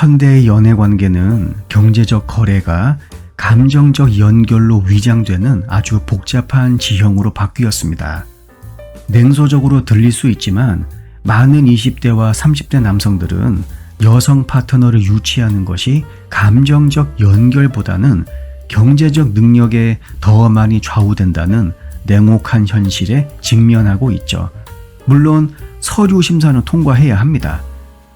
현대의 연애 관계는 경제적 거래가 감정적 연결로 위장되는 아주 복잡한 지형으로 바뀌었습니다. 냉소적으로 들릴 수 있지만 많은 20대와 30대 남성들은 여성 파트너를 유치하는 것이 감정적 연결보다는 경제적 능력에 더 많이 좌우된다는 냉혹한 현실에 직면하고 있죠. 물론 서류 심사는 통과해야 합니다.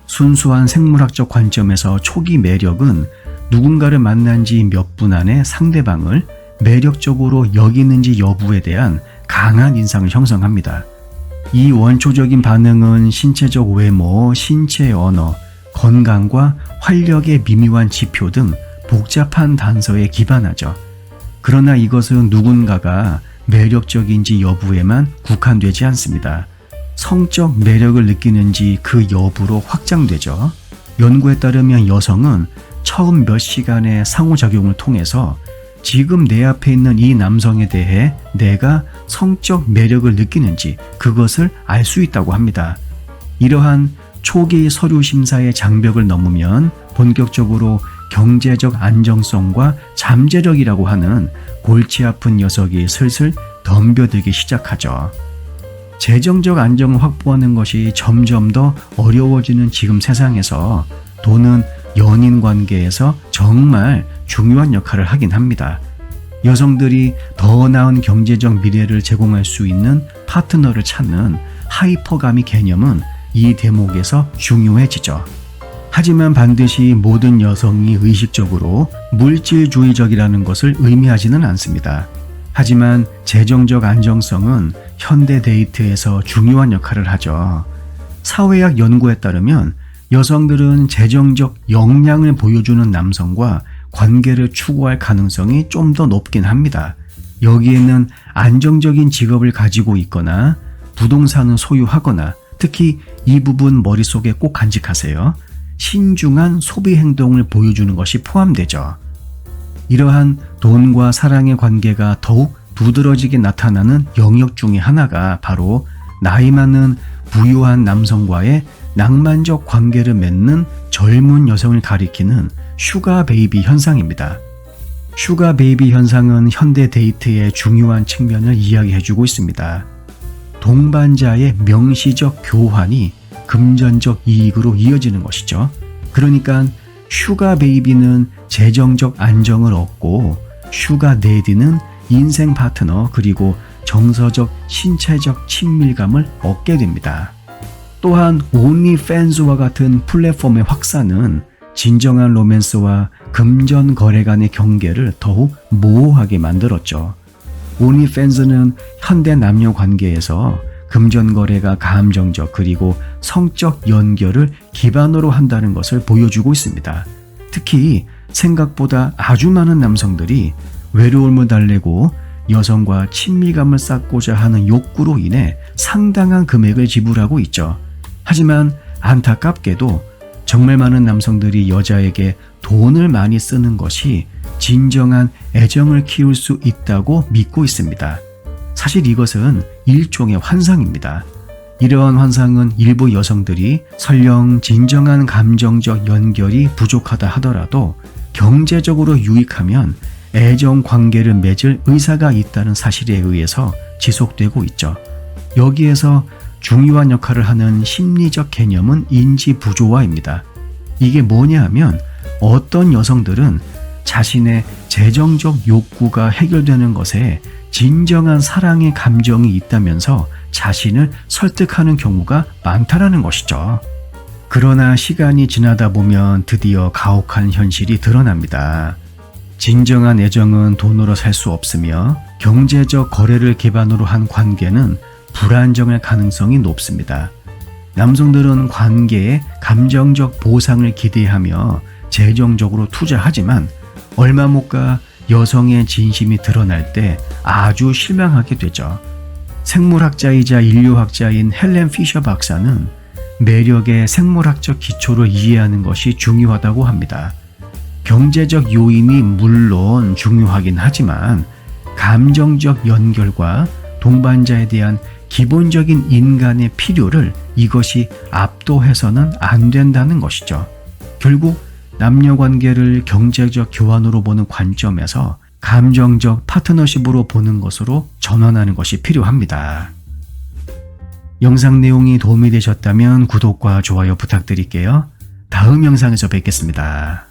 순수한 생물학적 관점에서 초기 매력은 누군가를 만난 지 몇 분 안에 상대방을 매력적으로 여기는지 여부에 대한 강한 인상을 형성합니다. 이 원초적인 반응은 신체적 외모, 신체 언어, 건강과 활력의 미묘한 지표 등 복잡한 단서에 기반하죠. 그러나 이것은 누군가가 매력적인지 여부에만 국한되지 않습니다. 성적 매력을 느끼는지 그 여부로 확장되죠. 연구에 따르면 여성은 처음 몇 시간의 상호작용을 통해서 지금 내 앞에 있는 이 남성에 대해 내가 성적 매력을 느끼는지 그것을 알 수 있다고 합니다. 이러한 초기 서류 심사의 장벽을 넘으면 본격적으로 경제적 안정성과 잠재력이라고 하는 골치 아픈 녀석이 슬슬 덤벼들기 시작하죠. 재정적 안정을 확보하는 것이 점점 더 어려워지는 지금 세상에서 돈은 연인 관계에서 정말 중요한 역할을 하긴 합니다. 여성들이 더 나은 경제적 미래를 제공할 수 있는 파트너를 찾는 하이퍼가미 개념은 이 대목에서 중요해지죠. 하지만 반드시 모든 여성이 의식적으로 물질주의적이라는 것을 의미하지는 않습니다. 하지만 재정적 안정성은 현대 데이트에서 중요한 역할을 하죠. 사회학 연구에 따르면 여성들은 재정적 역량을 보여주는 남성과 관계를 추구할 가능성이 좀 더 높긴 합니다. 여기에는 안정적인 직업을 가지고 있거나 부동산을 소유하거나 특히 이 부분 머릿속에 꼭 간직하세요. 신중한 소비 행동을 보여주는 것이 포함되죠. 이러한 돈과 사랑의 관계가 더욱 두드러지게 나타나는 영역 중에 하나가 바로 나이 많은 부유한 남성과의 낭만적 관계를 맺는 젊은 여성을 가리키는 슈가 베이비 현상입니다. 슈가 베이비 현상은 현대 데이트의 중요한 측면을 이야기해주고 있습니다. 동반자의 명시적 교환이 금전적 이익으로 이어지는 것이죠. 그러니까 슈가 베이비는 재정적 안정을 얻고 슈가 데디는 인생 파트너 그리고 정서적 신체적 친밀감을 얻게 됩니다. 또한 온리팬스와 같은 플랫폼의 확산은 진정한 로맨스와 금전 거래 간의 경계를 더욱 모호하게 만들었죠. 온리팬스는 현대 남녀 관계에서 금전 거래가 감정적 그리고 성적 연결을 기반으로 한다는 것을 보여주고 있습니다. 특히 생각보다 아주 많은 남성들이 외로움을 달래고 여성과 친밀감을 쌓고자 하는 욕구로 인해 상당한 금액을 지불하고 있죠. 하지만 안타깝게도 정말 많은 남성들이 여자에게 돈을 많이 쓰는 것이 진정한 애정을 키울 수 있다고 믿고 있습니다. 사실 이것은 일종의 환상입니다. 이러한 환상은 일부 여성들이 설령 진정한 감정적 연결이 부족하다 하더라도 경제적으로 유익하면 애정 관계를 맺을 의사가 있다는 사실에 의해서 지속되고 있죠. 여기에서 중요한 역할을 하는 심리적 개념은 인지 부조화입니다. 이게 뭐냐 하면 어떤 여성들은 자신의 재정적 욕구가 해결되는 것에 진정한 사랑의 감정이 있다면서 자신을 설득하는 경우가 많다라는 것이죠. 그러나 시간이 지나다 보면 드디어 가혹한 현실이 드러납니다. 진정한 애정은 돈으로 살 수 없으며 경제적 거래를 기반으로 한 관계는 불안정할 가능성이 높습니다. 남성들은 관계에 감정적 보상을 기대하며 재정적으로 투자하지만 얼마 못 가 여성의 진심이 드러날 때 아주 실망하게 되죠. 생물학자이자 인류학자인 헬렌 피셔 박사는 매력의 생물학적 기초를 이해하는 것이 중요하다고 합니다. 경제적 요인이 물론 중요하긴 하지만 감정적 연결과 동반자에 대한 기본적인 인간의 필요를 이것이 압도해서는 안 된다는 것이죠. 결국 남녀 관계를 경제적 교환으로 보는 관점에서 감정적 파트너십으로 보는 것으로 전환하는 것이 필요합니다. 영상 내용이 도움이 되셨다면 구독과 좋아요 부탁드릴게요. 다음 영상에서 뵙겠습니다.